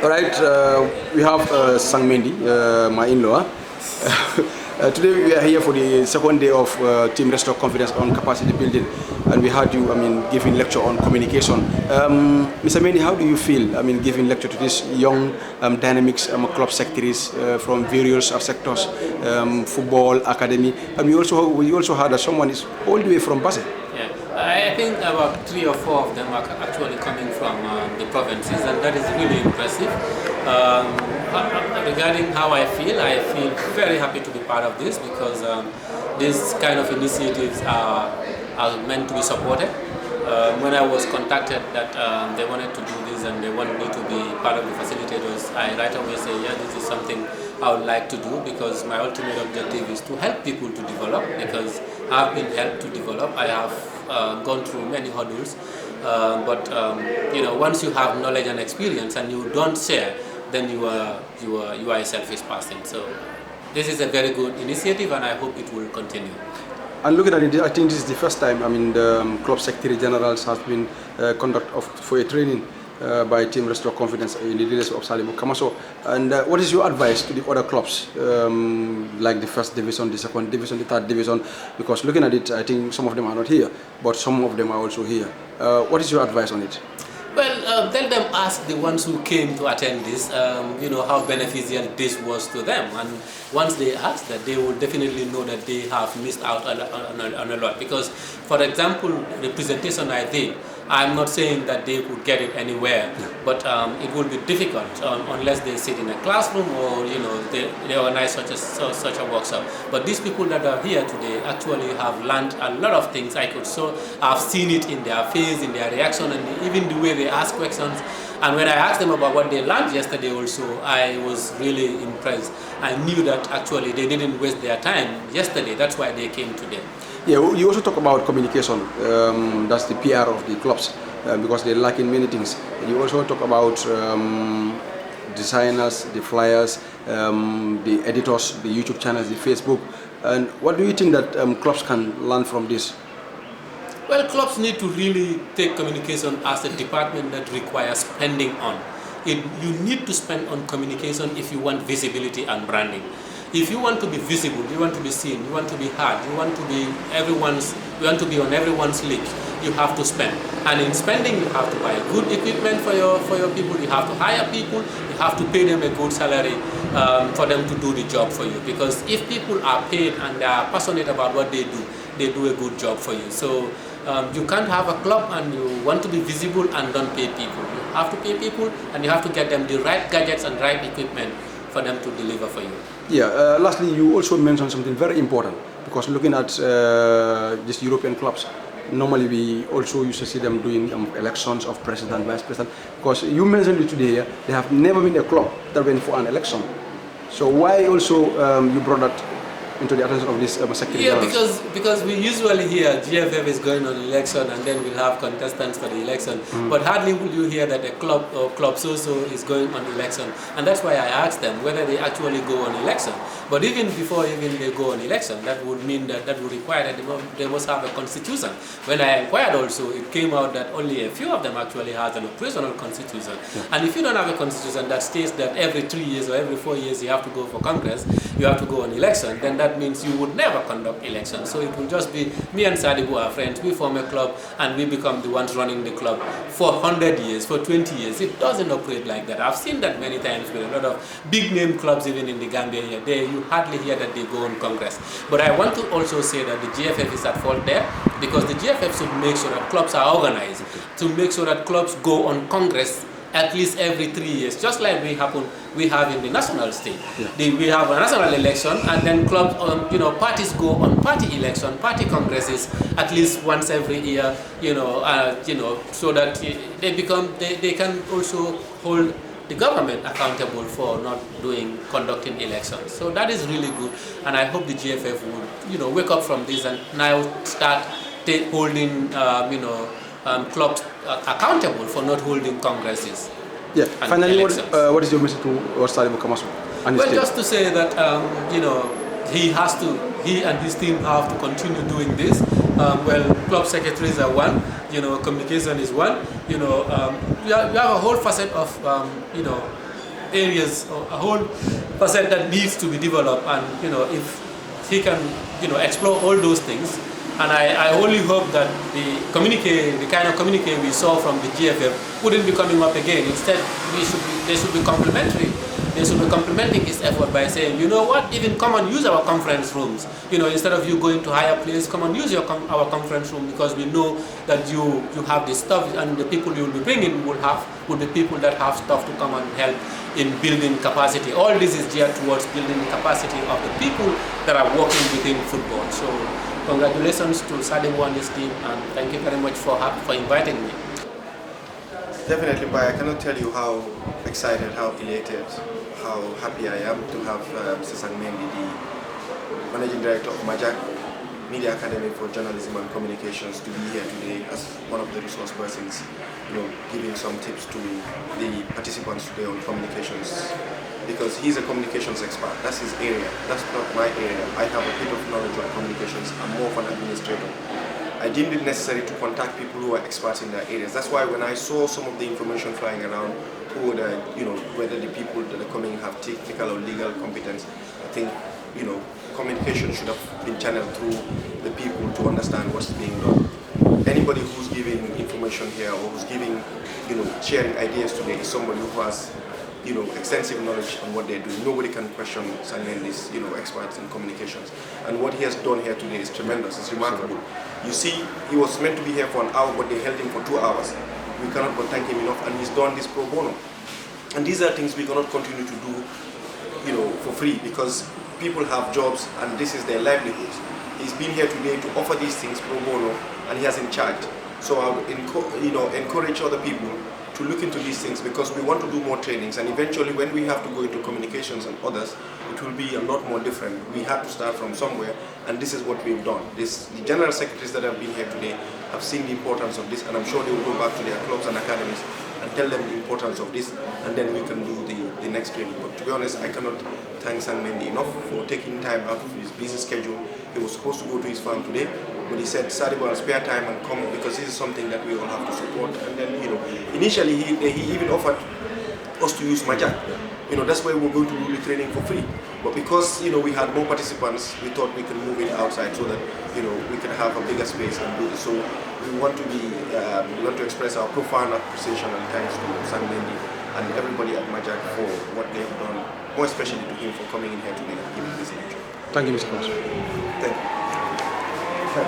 All right, we have Sang Mendy, my in-law. Today we are here for the second day of Team Restore Confidence on Capacity Building, and we had you, giving lecture on communication. Mr. Mendy, how do you feel, giving lecture to these young dynamics club secretaries from various sectors, football, academy, and we also heard that someone is all the way from Basel. Yeah, I think about 3 or 4 of them are actually coming from the provinces, and that is really impressive. Regarding how I feel very happy to be part of this because these kind of initiatives are meant to be supported. When I was contacted that they wanted to do this and they wanted me to be part of the facilitators, I right away say, yeah, this is something I would like to do because my ultimate objective is to help people to develop, because I've been helped to develop. I have gone through many hurdles, but once you have knowledge and experience and you don't share, then you are a selfish person. So this is a very good initiative, and I hope it will continue. And looking at it, I think this is the first time, the club secretary generals has been conducted for a training by Team Restore Confidence in the leadership of Salimu Kamaso. And what is your advice to the other clubs, like the first division, the second division, the third division? Because looking at it, I think some of them are not here, but some of them are also here. What is your advice on it? Well, tell them, ask the ones who came to attend this, how beneficial this was to them. And once they ask that, they will definitely know that they have missed out on a lot. Because, for example, the presentation I did, I'm not saying that they could get it anywhere, but it will be difficult unless they sit in a classroom or they organize such a workshop. But these people that are here today actually have learned a lot of things. I've seen it in their face, in their reaction, and even the way they ask questions. And when I asked them about what they learned yesterday also, I was really impressed. I knew that actually they didn't waste their time yesterday. That's why they came today. Yeah, you also talk about communication. That's the PR of the clubs because they lack in many things. You also talk about designers, the flyers, the editors, the YouTube channels, the Facebook. And what do you think that clubs can learn from this? Well, clubs need to really take communication as a department that requires spending on. You need to spend on communication if you want visibility and branding. If you want to be visible, you want to be seen, you want to be heard, you want to be on everyone's lips, you have to spend. And in spending, you have to buy good equipment for your people, you have to hire people, you have to pay them a good salary for them to do the job for you. Because if people are paid and they are passionate about what they do a good job for you. So you can't have a club and you want to be visible and don't pay people. You have to pay people and you have to get them the right gadgets and right equipment for them to deliver for you. Yeah, lastly, you also mentioned something very important, because looking at these European clubs, normally we also used to see them doing elections of president, vice president, because you mentioned it today, there have never been a club that went for an election. So why also you brought that into the attention of this secretary? Yeah, because we usually hear GFF is going on election and then we'll have contestants for the election. But hardly will you hear that a club or club so-so is going on election. And that's why I asked them whether they actually go on election. But even before they go on election, that would mean that would require that they must have a constitution. When I inquired also, it came out that only a few of them actually has an operational constitution. Yeah. And if you don't have a constitution that states that every 3 years or every 4 years you have to go for Congress, you have to go on election, then that means you would never conduct elections. So it will just be me and Sadibu are friends, we form a club and we become the ones running the club for 100 years, for 20 years. It doesn't operate like that. I've seen that many times with a lot of big name clubs even in the Gambia here. You hardly hear that they go on Congress. But I want to also say that the GFF is at fault there, because the GFF should make sure that clubs are organized, to make sure that clubs go on Congress at least every 3 years, just like we have in the national state. Yeah. We have a national election, and then clubs, parties go on party election, party congresses at least once every year, so that they can also hold the government accountable for not conducting elections. So that is really good, and I hope the GFF would, wake up from this and now start holding, clubs accountable for not holding congresses. Yeah. Finally, what is your message to Salimu Kamaso? Well, just to say that he and his team have to continue doing this. Club secretaries are one. Communication is one. You have a whole facet of areas, or a whole percent that needs to be developed, and if he can explore all those things. And I only hope that the kind of communique we saw from the GFF wouldn't be coming up again. Instead, they should be complementary. They should be complementing his effort by saying, you know what, even come and use our conference rooms. Instead of you going to higher place, come and use our conference room, because we know that you have the stuff, and the people you will be bringing will be people that have stuff to come and help in building capacity. All this is geared towards building the capacity of the people that are working within football. So congratulations to Sadim and his team, and thank you very much for inviting me. Definitely, but I cannot tell you how excited, how elated, how happy I am to have Mr. Mendy, the Managing Director of Majak Media Academy for Journalism and Communications, to be here today as one of the resource persons, giving some tips to the participants today on communications, because he's a communications expert. That's his area. That's not my area. I have a bit of knowledge on communications. I'm more of an administrator. I deemed it necessary to contact people who are experts in their areas. That's why when I saw some of the information flying around, whether the people that are coming have technical or legal competence, I think, communication should have been channeled through the people to understand what's being done. Anybody who's giving information here or who's giving, sharing ideas today is somebody who has, extensive knowledge on what they're doing. Nobody can question Mendy's, experts in communications. And what he has done here today is tremendous. It's remarkable. You see, he was meant to be here for an hour, but they held him for 2 hours. We cannot but thank him enough, and he's done this pro bono. And these are things we cannot continue to do, for free, because people have jobs and this is their livelihood. He's been here today to offer these things pro bono, and he has in charge. So I would encourage other people to look into these things, because we want to do more trainings, and eventually when we have to go into communications and others, it will be a lot more different. We have to start from somewhere, and this is what we've done. The general secretaries that have been here today have seen the importance of this, and I'm sure they will go back to their clubs and academies and tell them the importance of this, and then we can do the next training. But to be honest, I cannot thank Mendy enough for taking time out of his busy schedule. He was supposed to go to his farm today, but he said, Sadibo, I'll spare time and come, because this is something that we all have to support. And then, initially he even offered us to use Majak. That's why we're going to do the training for free. But because, we had more participants, we thought we could move it outside so that, we can have a bigger space and do this. So we want to express our profound appreciation and thanks to Mendy and everybody at Majak for what they have done, more especially to him for coming in here today and giving this lecture. Thank you, Mr. Coach. Thank you.